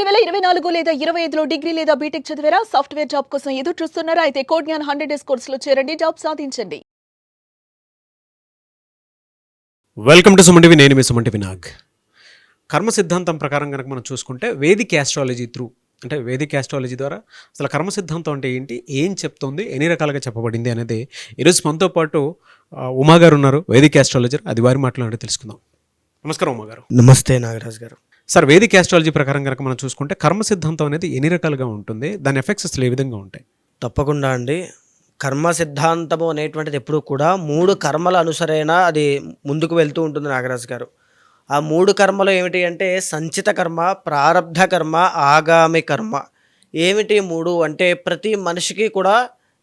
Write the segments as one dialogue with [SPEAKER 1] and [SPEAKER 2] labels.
[SPEAKER 1] 2024 లేదా 25లో డిగ్రీ లేదా బీటెక్ చదివారా? సాఫ్ట్‌వేర్ జాబ్ కోసం ఎదురు చూస్తున్నారా? అయితే కోడ్ జ్ఞాన్ 100 డేస్ కోర్సులో చేరండి, జాబ్ సాధించండి.
[SPEAKER 2] Welcome to Suman TV. నేను మీ సుమన్ టీవీ నాగ్. కర్మ సిద్ధాంతం ప్రకారం కనుక మనం చూసుకుంటే వేదిక్ యాస్ట్రాలజీ అంటే వేదిక్ యాస్ట్రాలజీ ద్వారా అసలు కర్మ సిద్ధాంతం అంటే ఏంటి, ఏం చెప్తోంది, ఎన్ని రకాలుగా చెప్పబడింది అనేది ఈరోజు మనతో పాటు ఉమా గారు ఉన్నారు, వేదిక్ యాస్ట్రాలజర్. అది వారి మాట్లాడి తెలుసుకుందాం. నమస్కారం ఉమా గారు.
[SPEAKER 3] నమస్తే నాగరాజ్ గారు.
[SPEAKER 2] సార్, వేదిక్ యాస్ట్రాలజీ ప్రకారం కనుక మనం చూసుకుంటే కర్మ సిద్ధాంతం అనేది ఎన్ని రకాలుగా ఉంటుంది, దాని ఎఫెక్ట్స్ అసలు ఏ విధంగా ఉంటాయి?
[SPEAKER 3] తప్పకుండా అండి. కర్మ సిద్ధాంతము అనేటువంటిది ఎప్పుడూ కూడా 3 కర్మల అనుసరైన అది ముందుకు వెళ్తూ ఉంటుంది నాగరాజు గారు. ఆ 3 కర్మలు ఏమిటి అంటే సంచిత కర్మ, ప్రారబ్ధ కర్మ, ఆగామి కర్మ. ఏమిటి 3 అంటే ప్రతి మనిషికి కూడా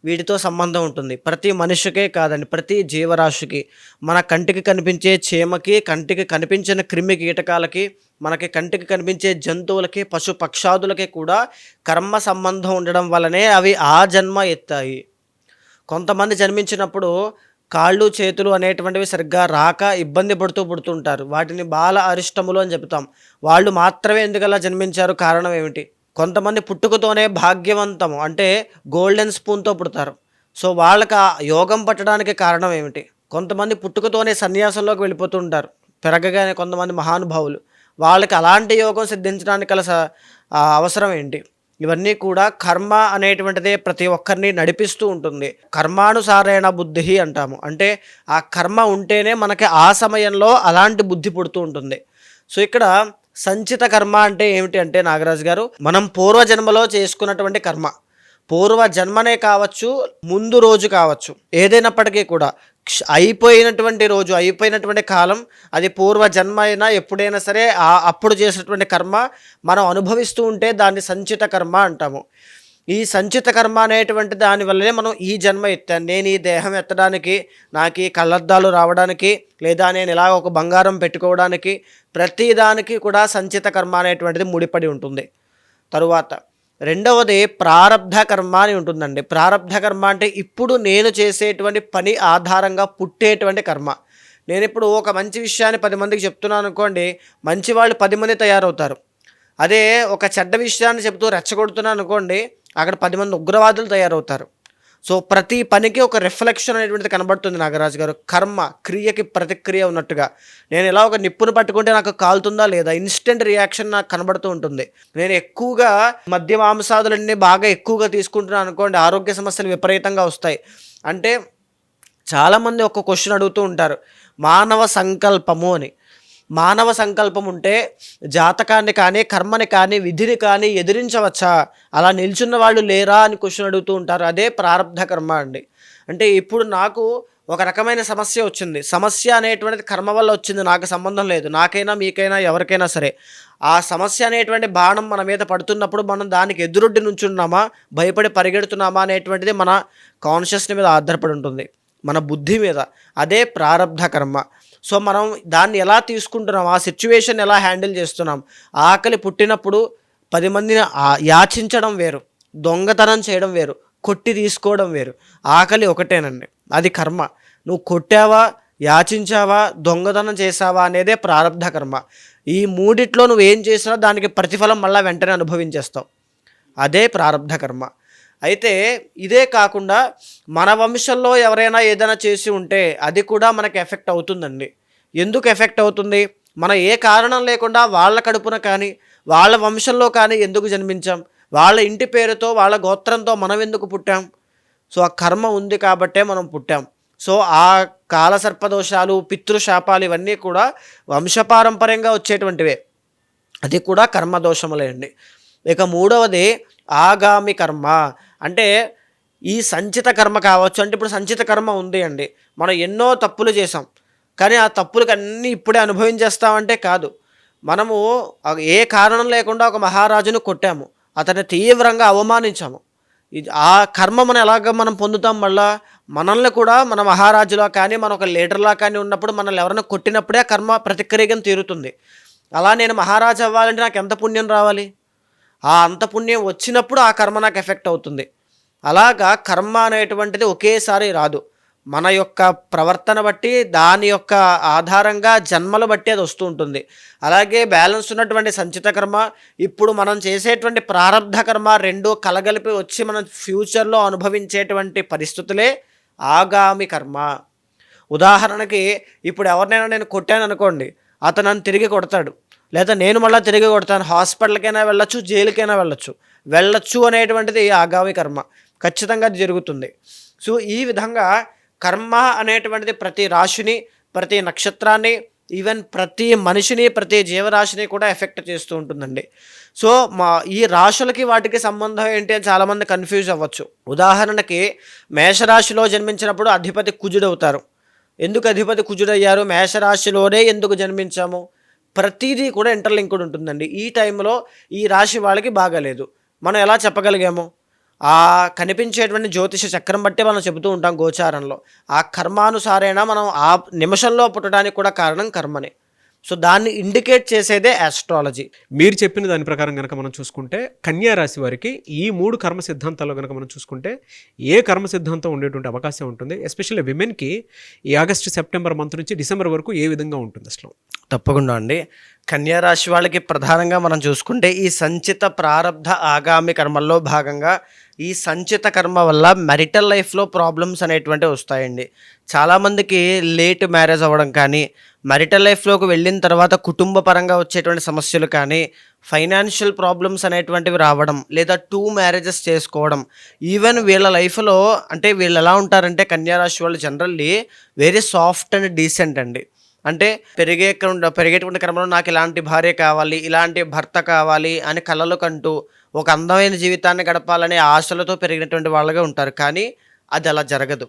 [SPEAKER 3] వీటితో సంబంధం ఉంటుంది. ప్రతి మనిషికే కాదండి, ప్రతి జీవరాశికి, మన కంటికి కనిపించే చీమకి, కంటికి కనిపించిన క్రిమి కీటకాలకి, మనకి కంటికి కనిపించే జంతువులకి, పశు పక్షాదులకి కూడా కర్మ సంబంధం ఉండడం వల్లనే అవి ఆ జన్మ ఎత్తాయి. కొంతమంది జన్మించినప్పుడు కాళ్ళు చేతులు అనేటువంటివి సరిగ్గా రాక ఇబ్బంది పడుతూ పుడుతుంటారు. వాటిని బాల అరిష్టములు అని చెప్తాం. వాళ్ళు మాత్రమే ఎందుకలా జన్మించారు, కారణం ఏమిటి? కొంతమంది పుట్టుకతోనే భాగ్యవంతము అంటే గోల్డెన్ స్పూన్తో పుడతారు. సో వాళ్ళకి ఆ యోగం పట్టడానికి కారణం ఏమిటి? కొంతమంది పుట్టుకతోనే సన్యాసంలోకి వెళ్ళిపోతూ ఉంటారు పెరగగానే. కొంతమంది మహానుభావులు, వాళ్ళకి అలాంటి యోగం సిద్ధించడానికి గల అవసరం ఏంటి? ఇవన్నీ కూడా కర్మ అనేటువంటిదే ప్రతి ఒక్కరిని నడిపిస్తూ ఉంటుంది. కర్మానుసారైన బుద్ధి అంటాము. అంటే ఆ కర్మ ఉంటేనే మనకి ఆ సమయంలో అలాంటి బుద్ధి పుడుతూ ఉంటుంది. సో ఇక్కడ సంచిత కర్మ అంటే ఏమిటి అంటే నాగరాజు గారు, మనం పూర్వజన్మలో చేసుకున్నటువంటి కర్మ, పూర్వ జన్మనే కావచ్చు, ముందు రోజు కావచ్చు, ఏదైనప్పటికీ కూడా అయిపోయినటువంటి రోజు, అయిపోయినటువంటి కాలం, అది పూర్వజన్మ అయినా ఎప్పుడైనా సరే అప్పుడు చేసినటువంటి కర్మ మనం అనుభవిస్తూ ఉంటే దాన్ని సంచిత కర్మ అంటాము. ఈ సంచిత కర్మ అనేటువంటి దానివల్లనే మనం ఈ జన్మ ఎత్తాను. నేను ఈ దేహం ఎత్తడానికి, నాకు ఈ కళ్ళద్దాలు రావడానికి, లేదా నేను ఇలా ఒక బంగారం పెట్టుకోవడానికి, ప్రతిదానికి కూడా సంచిత కర్మ అనేటువంటిది ముడిపడి ఉంటుంది. తరువాత రెండవది ప్రారబ్ధ కర్మ అని ఉంటుందండి. ప్రారబ్ధ కర్మ అంటే ఇప్పుడు నేను చేసేటువంటి పని ఆధారంగా పుట్టేటువంటి కర్మ. నేను ఇప్పుడు ఒక మంచి విషయాన్ని 10 మందికి చెప్తున్నాను అనుకోండి, మంచి వాళ్ళు 10 మంది తయారవుతారు. అదే ఒక చెడ్డ విషయాన్ని చెప్తూ రెచ్చగొడుతున్నాను అనుకోండి, అక్కడ 10 మంది ఉగ్రవాదులు తయారవుతారు. సో ప్రతి పనికి ఒక రిఫ్లెక్షన్ అనేటువంటిది కనబడుతుంది నాగరాజు గారు. కర్మ క్రియకి ప్రతిక్రియ ఉన్నట్టుగా. నేను ఇలా ఒక నిప్పును పట్టుకుంటే నాకు కాలుతుందా లేదా, ఇన్స్టెంట్ రియాక్షన్ నాకు కనబడుతూ ఉంటుంది. నేను ఎక్కువగా మద్య మాంసాదులన్నీ బాగా ఎక్కువగా తీసుకుంటున్నాను అనుకోండి, ఆరోగ్య సమస్యలు విపరీతంగా వస్తాయి. అంటే చాలామంది ఒక క్వశ్చన్ అడుగుతూ ఉంటారు, మానవ సంకల్పము అని. మానవ సంకల్పం ఉంటే జాతకాన్ని కానీ, కర్మని కానీ, విధిని కానీ ఎదిరించవచ్చా, అలా నిల్చున్న వాళ్ళు లేరా అని క్వశ్చన్ అడుగుతూ ఉంటారు. అదే ప్రారబ్ధ కర్మ అండి. అంటే ఇప్పుడు నాకు ఒక రకమైన సమస్య వచ్చింది. సమస్య అనేటువంటిది కర్మ వల్ల వచ్చింది, నాకు సంబంధం లేదు. నాకైనా మీకైనా ఎవరికైనా సరే ఆ సమస్య అనేటువంటి బాణం మన మీద పడుతున్నప్పుడు మనం దానికి ఎదురొడ్డి నుంచున్నామా, భయపడి పరిగెడుతున్నామా అనేటువంటిది మన కాన్షియస్ని మీద ఆధారపడి ఉంటుంది, మన బుద్ధి మీద. అదే ప్రారబ్ధ కర్మ. సో మనం దాన్ని ఎలా తీసుకుంటున్నాం, ఆ సిచ్యువేషన్ ఎలా హ్యాండిల్ చేస్తున్నాం. ఆకలి పుట్టినప్పుడు 10 మందిని యాచించడం వేరు, దొంగతనం చేయడం వేరు, కొట్టి తీసుకోవడం వేరు. ఆకలి ఒకటేనండి, అది కర్మ. నువ్వు కొట్టావా, యాచించావా, దొంగతనం చేసావా అనేదే ప్రారబ్ధ కర్మ. ఈ మూడిట్లో నువ్వేం చేసినా దానికి ప్రతిఫలం మళ్ళీ వెంటనే అనుభవించేస్తావు. అదే ప్రారబ్ధ కర్మ. అయితే ఇదే కాకుండా మన వంశంలో ఎవరైనా ఏదైనా చేసి ఉంటే అది కూడా మనకి ఎఫెక్ట్ అవుతుందండి. ఎందుకు ఎఫెక్ట్ అవుతుంది? మనం ఏ కారణం లేకుండా వాళ్ళ కడుపున కానీ, వాళ్ళ వంశంలో కానీ ఎందుకు జన్మించాం? వాళ్ళ ఇంటి పేరుతో, వాళ్ళ గోత్రంతో మనం ఎందుకు పుట్టాం? సో ఆ కర్మ ఉంది కాబట్టే మనం పుట్టాం. సో ఆ కాలసర్పదోషాలు, పితృశాపాలు ఇవన్నీ కూడా వంశపారంపర్యంగా వచ్చేటువంటివే. అది కూడా కర్మదోషములే అండి. ఇక మూడవది ఆగామి కర్మ. అంటే ఈ సంచిత కర్మ కావచ్చు. అంటే ఇప్పుడు సంచిత కర్మ ఉంది అండి, మనం ఎన్నో తప్పులు చేసాం, కానీ ఆ తప్పులకి అన్నీ ఇప్పుడే అనుభవించేస్తామంటే కాదు. మనము ఏ కారణం లేకుండా ఒక మహారాజును కొట్టాము, అతన్ని తీవ్రంగా అవమానించాము. ఆ కర్మ మనం ఎలాగ మనం పొందుతాం? మళ్ళా మనల్ని కూడా మన మహారాజులా కానీ, మన ఒక లీడర్లా కానీ ఉన్నప్పుడు మనల్ని ఎవరైనా కొట్టినప్పుడే ఆ కర్మ ప్రతిక్రియగా తీరుతుంది. అలా నేను మహారాజు అవ్వాలంటే నాకు ఎంత పుణ్యం రావాలి? ఆ అంత పుణ్యం వచ్చినప్పుడు ఆ కర్మ నాకు ఎఫెక్ట్ అవుతుంది. అలాగా కర్మ అనేటువంటిది ఒకేసారి రాదు. మన యొక్క ప్రవర్తన బట్టి దాని యొక్క ఆధారంగా జన్మలు బట్టి అది వస్తూ ఉంటుంది. అలాగే బ్యాలెన్స్ ఉన్నటువంటి సంచిత కర్మ, ఇప్పుడు మనం చేసేటువంటి ప్రారబ్ధ కర్మ రెండు కలగలిపి వచ్చి మనం ఫ్యూచర్లో అనుభవించేటువంటి పరిస్థితులే ఆగామి కర్మ. ఉదాహరణకి ఇప్పుడు ఎవరినైనా నేను కొట్టాను అనుకోండి, అతను నన్ను తిరిగి కొడతాడు, లేదా నేను మళ్ళీ తిరిగి కొడతాను. హాస్పిటల్కైనా వెళ్ళొచ్చు, జైలుకైనా వెళ్ళొచ్చు అనేటువంటిది ఆగామి కర్మ. ఖచ్చితంగా అది జరుగుతుంది. సో ఈ విధంగా కర్మ అనేటువంటిది ప్రతి రాశిని, ప్రతి నక్షత్రాన్ని, ఈవెన్ ప్రతి మనిషిని, ప్రతి జీవరాశిని కూడా ఎఫెక్ట్ చేస్తూ ఉంటుందండి. సో ఈ రాశులకి వాటికి సంబంధం ఏంటి అని చాలామంది కన్ఫ్యూజ్ అవ్వచ్చు. ఉదాహరణకి మేషరాశిలో జన్మించినప్పుడు అధిపతి కుజుడవుతారు. ఎందుకు అధిపతి కుజుడయ్యారు? మేషరాశిలోనే ఎందుకు జన్మించాము? ప్రతిదీ కూడా ఇంటర్లింక్డ్ ఉంటుందండి. ఈ టైంలో ఈ రాశి వాళ్ళకి బాగాలేదు, మనం ఎలా చెప్పగలిగాము? ఆ కనిపించేటువంటి జ్యోతిష చక్రం బట్టి మనం చెబుతూ ఉంటాం గోచారంలో. ఆ కర్మానుసారేనా మనం ఆ నిమిషంలో పుట్టడానికి కూడా కారణం కర్మనే. సో దాన్ని ఇండికేట్ చేసేదే ఆస్ట్రాలజీ.
[SPEAKER 2] మీరు చెప్పిన దాని ప్రకారం కనుక మనం చూసుకుంటే కన్యా రాశి వారికి ఈ 3 కర్మ సిద్ధాంతాల్లో కనుక మనం చూసుకుంటే ఏ కర్మ సిద్ధాంతం ఉండేటువంటి అవకాశం ఉంటుంది? ఎస్పెషల్లీ విమెన్కి ఈ ఆగస్టు సెప్టెంబర్ మంత్ నుంచి డిసెంబర్ వరకు ఏ విధంగా ఉంటుంది అసలు?
[SPEAKER 3] తప్పకుండా అండి. కన్యా రాశి వాళ్ళకి ప్రధానంగా మనం చూసుకుంటే ఈ సంచిత ప్రారబ్ధ ఆగామి కర్మల్లో భాగంగా ఈ సంచిత కర్మ వల్ల మ్యారిటల్ లైఫ్లో ప్రాబ్లమ్స్ అనేటువంటివి వస్తాయండి. చాలామందికి లేట్ మ్యారేజ్ అవ్వడం కానీ, మ్యారిటల్ లైఫ్లోకి వెళ్ళిన తర్వాత కుటుంబ పరంగా వచ్చేటువంటి సమస్యలు కానీ, ఫైనాన్షియల్ ప్రాబ్లమ్స్ అనేటువంటివి రావడం, లేదా 2 మ్యారేజెస్ చేసుకోవడం. ఈవెన్ వీళ్ళ లైఫ్లో అంటే వీళ్ళు ఎలా ఉంటారంటే కన్యా రాశి వాళ్ళు generally very soft and decent అండి. అంటే పెరిగేటువంటి క్రమంలో నాకు ఇలాంటి భార్య కావాలి, ఇలాంటి భర్త కావాలి అని కలలు కంటూ ఒక అందమైన జీవితాన్ని గడపాలనే ఆశలతో పెరిగినటువంటి వాళ్ళగా ఉంటారు. కానీ అది అలా జరగదు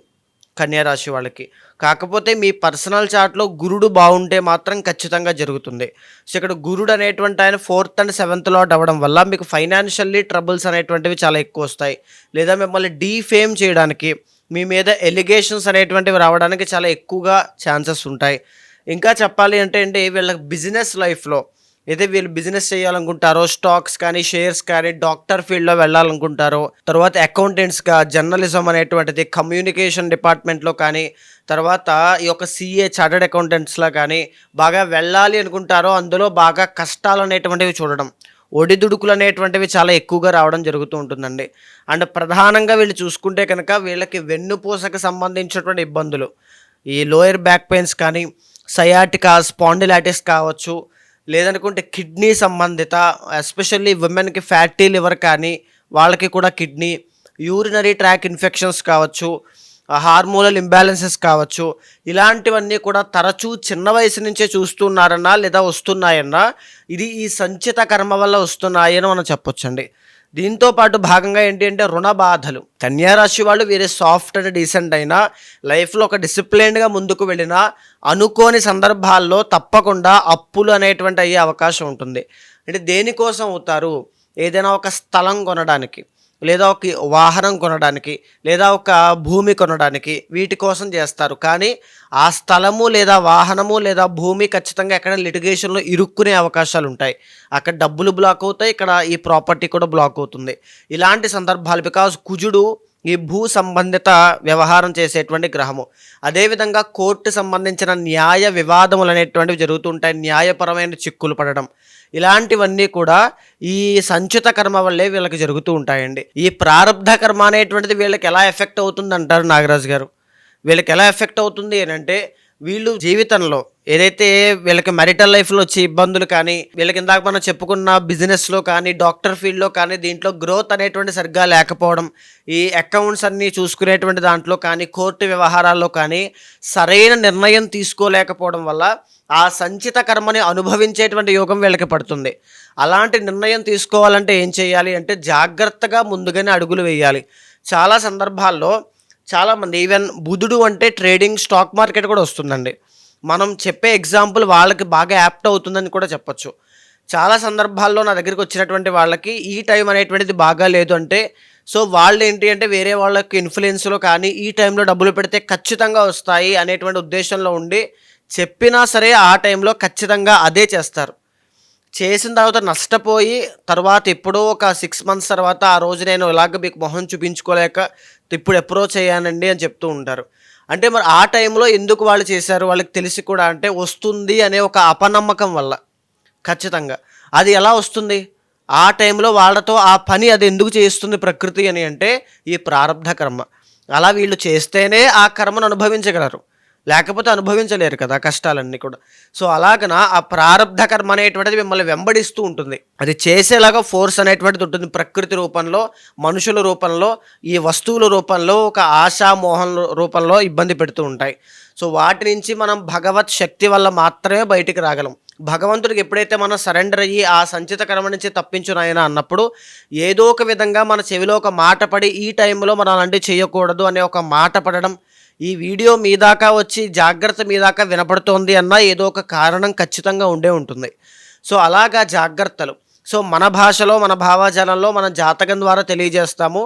[SPEAKER 3] కన్యా రాశి వాళ్ళకి. కాకపోతే మీ పర్సనల్ చార్ట్లో గురుడు బాగుంటే మాత్రం ఖచ్చితంగా జరుగుతుంది. సో ఇక్కడ గురుడు అనేటువంటి ఆయన 4th and 7th లార్డ్ అవ్వడం వల్ల మీకు ఫైనాన్షియల్లీ ట్రబుల్స్ అనేటువంటివి చాలా ఎక్కువ వస్తాయి, లేదా మిమ్మల్ని డీఫేమ్ చేయడానికి, మీ మీద ఎలిగేషన్స్ అనేటువంటివి రావడానికి చాలా ఎక్కువగా ఛాన్సెస్ ఉంటాయి. ఇంకా చెప్పాలి అంటే అండి, వీళ్ళకి బిజినెస్ లైఫ్లో ఏదైతే వీళ్ళు బిజినెస్ చేయాలనుకుంటారో, స్టాక్స్ కానీ, షేర్స్ కానీ, డాక్టర్ ఫీల్డ్లో వెళ్ళాలనుకుంటారో, తర్వాత అకౌంటెంట్స్గా, జర్నలిజం అనేటువంటిది, కమ్యూనికేషన్ డిపార్ట్మెంట్లో కానీ, తర్వాత ఈ యొక్క CA చార్టర్డ్ అకౌంటెంట్స్లో కానీ బాగా వెళ్ళాలి అనుకుంటారో, అందులో బాగా కష్టాలు అనేటువంటివి చూడడం, ఒడిదుడుకులు అనేటువంటివి చాలా ఎక్కువగా రావడం జరుగుతూ ఉంటుందండి. అండ్ ప్రధానంగా వీళ్ళు చూసుకుంటే కనుక వీళ్ళకి వెన్నుపూసకు సంబంధించినటువంటి ఇబ్బందులు, ఈ లోయర్ బ్యాక్ పెయిన్స్ కానీ, సయాటికా, స్పాండిలైటిస్ కావచ్చు, లేదనుకుంటే కిడ్నీ సంబంధిత, ఎస్పెషల్లీ విమెన్కి ఫ్యాటీ లివర్ కానీ వాళ్ళకి కూడా కిడ్నీ, యూరినరీ ట్రాక్ ఇన్ఫెక్షన్స్ కావచ్చు, హార్మోనల్ ఇంబ్యాలెన్సెస్ కావచ్చు, ఇలాంటివన్నీ కూడా తరచూ చిన్న వయసు నుంచే చూస్తున్నారన్నా లేదా వస్తున్నాయన్నా ఇది ఈ సంచిత కర్మ వల్ల వస్తున్నాయని మనం చెప్పొచ్చండి. దీంతో పాటు భాగంగా ఏంటి అంటే రుణ బాధలు. కన్యా రాశి వాళ్ళు వేరే సాఫ్ట్ అండ్ డీసెంట్ అయినా, లైఫ్లో ఒక డిసిప్లైన్డ్గా ముందుకు వెళ్ళినా అనుకోని సందర్భాల్లో తప్పకుండా అప్పులు అనేటువంటి అయ్యే అవకాశం ఉంటుంది. అంటే దేనికోసం అవుతారు? ఏదైనా ఒక స్థలం కొనడానికి, లేదా ఒక వాహనం కొనడానికి, లేదా ఒక భూమి కొనడానికి, వీటి కోసం చేస్తారు. కానీ ఆ స్థలము లేదా వాహనము లేదా భూమి ఖచ్చితంగా ఎక్కడ లిటిగేషన్లో ఇరుక్కునే అవకాశాలు ఉంటాయి. అక్కడ డబ్బులు బ్లాక్ అవుతాయి, ఇక్కడ ఈ ప్రాపర్టీ కూడా బ్లాక్ అవుతుంది. ఇలాంటి సందర్భాలు, బికాజ్ కుజుడు ఈ భూ సంబంధిత వ్యవహారం చేసేటువంటి గ్రహము. అదేవిధంగా కోర్టు సంబంధించిన న్యాయ వివాదములు అనేటువంటివి జరుగుతుంటాయి, న్యాయపరమైన చిక్కులు పడడం, ఇలాంటివన్నీ కూడా ఈ సంచిత కర్మ వల్లే వీళ్ళకి జరుగుతూ ఉంటాయండి. ఈ ప్రారబ్ధ కర్మ అనేటువంటిది వీళ్ళకి ఎలా ఎఫెక్ట్ అవుతుంది అంటారు నాగరాజు గారు? వీళ్ళకి ఎలా ఎఫెక్ట్ అవుతుంది అని అంటే, వీళ్ళు జీవితంలో ఏదైతే వీళ్ళకి మ్యారిటల్ లైఫ్లో వచ్చే ఇబ్బందులు కానీ, వీళ్ళకి ఇందాక మనం చెప్పుకున్న బిజినెస్లో కానీ, డాక్టర్ ఫీల్డ్లో కానీ, దీంట్లో గ్రోత్ అనేటువంటి సరిగ్గా లేకపోవడం, ఈ అకౌంట్స్ అన్నీ చూసుకునేటువంటి దాంట్లో కానీ, కోర్టు వ్యవహారాల్లో కానీ సరైన నిర్ణయం తీసుకోలేకపోవడం వల్ల ఆ సంచిత కర్మని అనుభవించేటువంటి యోగం వీళ్ళకి పడుతుంది. అలాంటి నిర్ణయం తీసుకోవాలంటే ఏం చేయాలి అంటే జాగ్రత్తగా ముందుగానే అడుగులు వేయాలి. చాలా సందర్భాల్లో చాలామంది, ఈవెన్ బుధుడు అంటే ట్రేడింగ్, స్టాక్ మార్కెట్ కూడా వస్తుందండి. మనం చెప్పే ఎగ్జాంపుల్ వాళ్ళకి బాగా యాప్ట్ అవుతుందని కూడా చెప్పొచ్చు. చాలా సందర్భాల్లో నా దగ్గరికి వచ్చినటువంటి వాళ్ళకి ఈ టైం అనేటువంటిది బాగా లేదు అంటే, సో వాళ్ళు ఏంటి అంటే వేరే వాళ్ళకి ఇన్ఫ్లుయెన్స్లో కానీ ఈ టైంలో డబ్బులు పెడితే ఖచ్చితంగా వస్తాయి అనేటువంటి ఉద్దేశంలో ఉండి చెప్పినా సరే ఆ టైంలో ఖచ్చితంగా అదే చేస్తారు. చేసిన తర్వాత నష్టపోయి తర్వాత ఎప్పుడో ఒక 6 months తర్వాత ఆ రోజు నేను ఇలాగ మీకు మొహం చూపించుకోలేక ఇప్పుడు అప్రోచ్ అయ్యానండి అని చెప్తూ ఉంటారు. అంటే మరి ఆ టైంలో ఎందుకు వాళ్ళు చేశారు, వాళ్ళకి తెలిసి కూడా అంటే వస్తుంది అనే ఒక అపనమ్మకం వల్ల. ఖచ్చితంగా అది ఎలా వస్తుంది, ఆ టైంలో వాళ్ళతో ఆ పని అది ఎందుకు చేస్తుంది ప్రకృతి అని అంటే ఈ ప్రారబ్ధ కర్మ. అలా వీళ్ళు చేస్తేనే ఆ కర్మను అనుభవించగలరు, లేకపోతే అనుభవించలేరు కదా కష్టాలన్నీ కూడా. సో అలాగన ఆ ప్రారబ్ధ కర్మ అనేటువంటిది మిమ్మల్ని వెంబడిస్తూ ఉంటుంది. అది చేసేలాగా ఫోర్స్ అనేటువంటిది ఉంటుంది, ప్రకృతి రూపంలో, మనుషుల రూపంలో, ఈ వస్తువుల రూపంలో, ఒక ఆశా మోహన్ రూపంలో ఇబ్బంది పెడుతూ ఉంటాయి. సో వాటి నుంచి మనం భగవత్ శక్తి వల్ల మాత్రమే బయటికి రాగలం. భగవంతుడికి ఎప్పుడైతే మనం సరెండర్ అయ్యి ఆ సంచిత కర్మ నుంచి తప్పించునాయన అన్నప్పుడు ఏదో ఒక విధంగా మన చెవిలో ఒక మాట పడి ఈ టైంలో మనం అలాంటివి చేయకూడదు అనే ఒక మాట పడడం, ఈ వీడియో మీ దాకా వచ్చి జాగ్రత్త మీ దాకా వినపడుతోంది అన్న ఏదో ఒక కారణం ఖచ్చితంగా ఉండే ఉంటుంది. సో అలాగా జాగ్రత్తలు సో మన భాషలో, మన భావాజాలంలో మనం జాతకం ద్వారా తెలియజేస్తాము.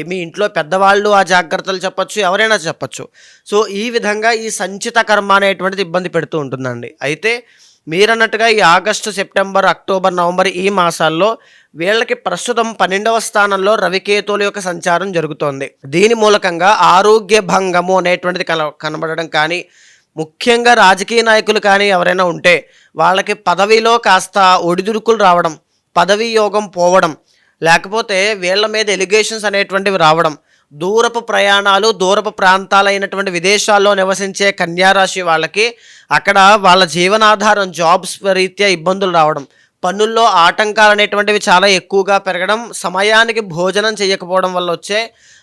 [SPEAKER 3] మీ ఇంట్లో పెద్దవాళ్ళు ఆ జాగ్రత్తలు చెప్పచ్చు, ఎవరైనా చెప్పచ్చు. సో ఈ విధంగా ఈ సంచిత కర్మ అనేటువంటిది ఇబ్బంది పెడుతూ ఉంటుందండి. అయితే మీరన్నట్టుగా ఈ ఆగస్టు, సెప్టెంబర్, అక్టోబర్, నవంబర్ ఈ మాసాల్లో వీళ్ళకి ప్రస్తుతం 12వ స్థానంలో రవికేతువుల యొక్క సంచారం జరుగుతోంది. దీని మూలకంగా ఆరోగ్య భంగము అనేటువంటిది కనబడడం కానీ, ముఖ్యంగా రాజకీయ నాయకులు కానీ ఎవరైనా ఉంటే వాళ్ళకి పదవిలో కాస్త ఒడిదుడుకులు రావడం, పదవీ యోగం పోవడం, లేకపోతే వీళ్ళ మీద ఎలిగేషన్స్ అనేటువంటివి రావడం, దూరపు ప్రయాణాలు, దూరపు ప్రాంతాలైనటువంటి విదేశాల్లో నివసించే కన్యారాశి వాళ్ళకి అక్కడ వాళ్ళ జీవనాధారం జాబ్స్ రీత్యా ఇబ్బందులు రావడం, పన్నుల్లో ఆటంకాలు అనేటువంటివి చాలా ఎక్కువగా పెరగడం, సమయానికి భోజనం చేయకపోవడం వల్ల వచ్చే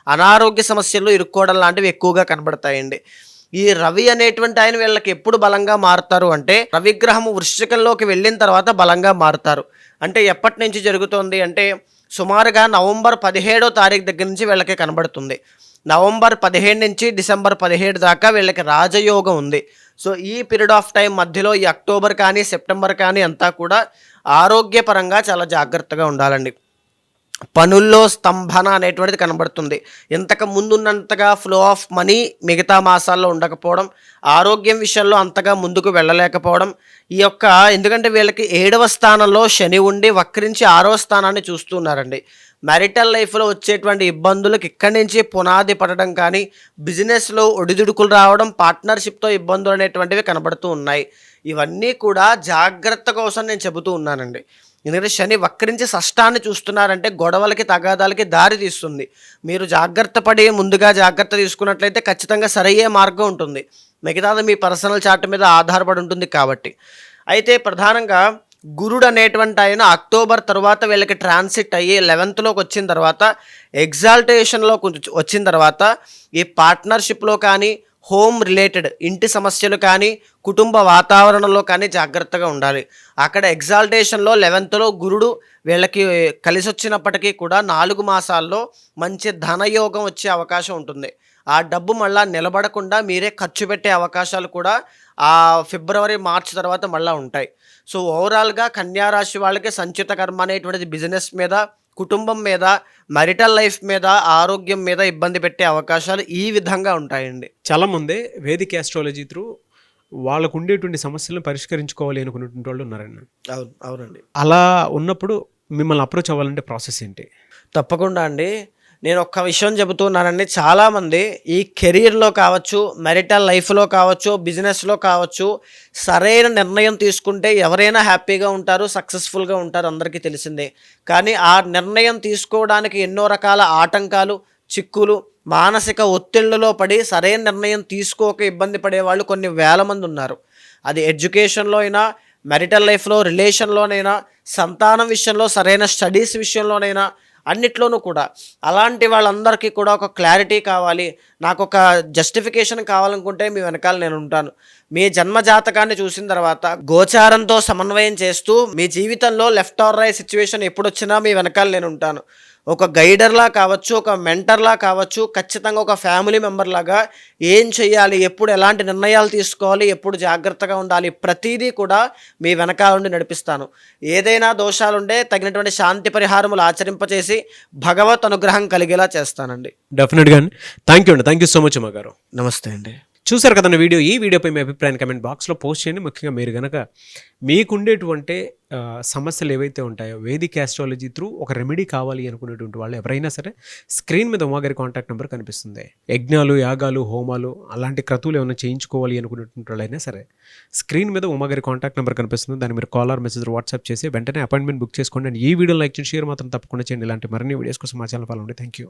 [SPEAKER 3] అనారోగ్య సమస్యలు ఇరుక్కోవడం లాంటివి ఎక్కువగా కనబడతాయండి. ఈ రవి అనేటువంటి ఆయన వీళ్ళకి ఎప్పుడు బలంగా మారుతారు అంటే రవిగ్రహము వృశ్చికంలోకి వెళ్ళిన తర్వాత బలంగా మారుతారు. అంటే ఎప్పటి నుంచి జరుగుతుంది అంటే సుమారుగా నవంబర్ 17వ తారీఖు దగ్గర నుంచి వీళ్ళకి కనబడుతుంది. నవంబర్ 15 నుంచి డిసెంబర్ 17 దాకా వీళ్ళకి రాజయోగం ఉంది. సో ఈ పీరియడ్ ఆఫ్ టైం మధ్యలో ఈ అక్టోబర్ కానీ సెప్టెంబర్ కానీ అంతా కూడా ఆరోగ్యపరంగా చాలా జాగ్రత్తగా ఉండాలండి. పనుల్లో స్తంభన అనేటువంటిది కనబడుతుంది. ఇంతకు ముందున్నంతగా ఫ్లో ఆఫ్ మనీ మిగతా మాసాల్లో ఉండకపోవడం, ఆరోగ్యం విషయంలో అంతగా ముందుకు వెళ్ళలేకపోవడం, ఈ యొక్క ఎందుకంటే వీళ్ళకి 7వ స్థానంలో శని ఉండి వక్రించి 6వ స్థానాన్ని చూస్తున్నారండి. మ్యారిటల్ లైఫ్లో వచ్చేటువంటి ఇబ్బందులకు ఇక్కడి నుంచి పునాది పడడం కానీ, బిజినెస్లో ఒడిదుడుకులు రావడం, పార్ట్నర్షిప్తో ఇబ్బందులు అనేటువంటివి కనబడుతూ ఉన్నాయి. ఇవన్నీ కూడా జాగ్రత్త కోసం నేను చెబుతూ ఉన్నానండి. ఎందుకంటే శని వక్రించి షష్టాన్ని చూస్తున్నారంటే గొడవలకి, తగాదాలకి దారి తీస్తుంది. మీరు జాగ్రత్త పడి ముందుగా జాగ్రత్త తీసుకున్నట్లయితే ఖచ్చితంగా సరయ్యే మార్గం ఉంటుంది. మిగతాది మీ పర్సనల్ చార్ట్ మీద ఆధారపడి ఉంటుంది కాబట్టి. అయితే ప్రధానంగా గురుడు అనేటువంటి ఆయన అక్టోబర్ తర్వాత వీళ్ళకి ట్రాన్సిట్ అయ్యి 11th వచ్చిన తర్వాత ఎగ్జాల్టేషన్లో వచ్చిన తర్వాత ఈ పార్ట్నర్షిప్లో కానీ, హోమ్ రిలేటెడ్ ఇంటి సమస్యలు కానీ, కుటుంబ వాతావరణంలో కానీ జాగ్రత్తగా ఉండాలి. అక్కడ ఎగ్జాల్టేషన్లో 11th గురుడు వీళ్ళకి కలిసి వచ్చినప్పటికీ కూడా 4 మాసాల్లో మంచి ధనయోగం వచ్చే అవకాశం ఉంటుంది. ఆ డబ్బు మళ్ళీ నిలబడకుండా మీరే ఖర్చు పెట్టే అవకాశాలు కూడా ఆ ఫిబ్రవరి, మార్చ్ తర్వాత మళ్ళీ ఉంటాయి. సో ఓవరాల్గా కన్యారాశి వాళ్ళకి సంచిత కర్మ అనేటువంటిది బిజినెస్ మీద, కుటుంబం మీద, మ్యారిటల్ లైఫ్ మీద, ఆరోగ్యం మీద ఇబ్బంది పెట్టే అవకాశాలు ఈ విధంగా ఉంటాయండి.
[SPEAKER 2] చాలామంది వేదిక్ ఆస్ట్రాలజీ త్రూ వాళ్ళకు ఉండేటువంటి సమస్యలను పరిష్కరించుకోవాలి అనుకునేటువంటి వాళ్ళు ఉన్నారండి.
[SPEAKER 3] అవునండి.
[SPEAKER 2] అలా ఉన్నప్పుడు మిమ్మల్ని అప్రోచ్ అవ్వాలంటే ప్రాసెస్ ఏంటి?
[SPEAKER 3] తప్పకుండా అండి. నేను ఒక్క విషయం చెబుతున్నానండి. చాలామంది ఈ కెరీర్లో కావచ్చు, మ్యారిటల్ లైఫ్లో కావచ్చు, బిజినెస్లో కావచ్చు, సరైన నిర్ణయం తీసుకుంటే ఎవరైనా హ్యాపీగా ఉంటారు, సక్సెస్ఫుల్గా ఉంటారు, అందరికీ తెలిసిందే. కానీ ఆ నిర్ణయం తీసుకోవడానికి ఎన్నో రకాల ఆటంకాలు, చిక్కులు, మానసిక ఒత్తిళ్లలో పడి సరైన నిర్ణయం తీసుకోక ఇబ్బంది పడేవాళ్ళు కొన్ని వేల మంది ఉన్నారు. అది ఎడ్యుకేషన్లో అయినా, మ్యారిటల్ లైఫ్లో, రిలేషన్లోనైనా, సంతానం విషయంలో, సరైన స్టడీస్ విషయంలోనైనా, అన్నిట్లోనూ కూడా. అలాంటి వాళ్ళందరికీ కూడా ఒక క్లారిటీ కావాలి, నాకు ఒక జస్టిఫికేషన్ కావాలనుకుంటే మీ వెనకాల నేను ఉంటాను. మీ జన్మ జాతకాన్ని చూసిన తర్వాత గోచారంతో సమన్వయం చేస్తూ మీ జీవితంలో లెఫ్ట్ ఆర్ రైట్ సిచ్యువేషన్ ఎప్పుడు వచ్చినా మీ వెనకాల నేను ఉంటాను. ఒక గైడర్లా కావచ్చు, ఒక మెంటర్లా కావచ్చు, ఖచ్చితంగా ఒక ఫ్యామిలీ మెంబర్ లాగా ఏం చేయాలి, ఎప్పుడు ఎలాంటి నిర్ణయాలు తీసుకోవాలి, ఎప్పుడు జాగ్రత్తగా ఉండాలి, ప్రతిదీ కూడా మీ వెనకాల నుండి నడిపిస్తాను. ఏదైనా దోషాలుంటే తగినటువంటి శాంతి పరిహారములు ఆచరింపచేసి భగవత్ అనుగ్రహం కలిగేలా చేస్తానండి.
[SPEAKER 2] డెఫినెట్గా. థ్యాంక్ యూ అండి. థ్యాంక్ యూ సో మచ్ అమ్మగారు.
[SPEAKER 3] నమస్తే అండి.
[SPEAKER 2] చూసారు కదన్న వీడియో. ఈ వీడియోపై మీ అభిప్రాయాన్ని కమెంట్ బాక్స్లో పోస్ట్ చేయండి. ముఖ్యంగా మీరు కనుక మీకుండేటువంటి సమస్యలు ఏవైతే ఉంటాయో వేదిక్ ఆస్ట్రాలజీ త్రూ ఒక రెమెడీ కావాలి అనుకునేటువంటి వాళ్ళు ఎవరైనా సరే స్క్రీన్ మీద ఉమాగారి కాంటాక్ట్ నెంబర్ కనిపిస్తుంది. యజ్ఞాలు, యాగాలు, హోమాలు అలాంటి క్రతువులు ఏమైనా చేయించుకోవాలి అనుకునేటువంటి వాళ్ళైనా సరే స్క్రీన్ మీద ఉమాగారి కాంటాక్ట్ నెంబర్ కనిపిస్తుంది. దాన్ని మీరు కాల్ ఆర్ మెసేజ్ వాట్సాప్ చేసి వెంటనే అపాయింట్మెంట్ బుక్ చేసుకోండి. అండ్ ఈ వీడియో లైక్ చేసి షేర్ మాత్రం తప్పకుండా చేయండి. ఇలాంటి మరిన్ని వీడియోస్ కోసం మా ఛానల్ ఫాలో అవ్వండి. Thank you.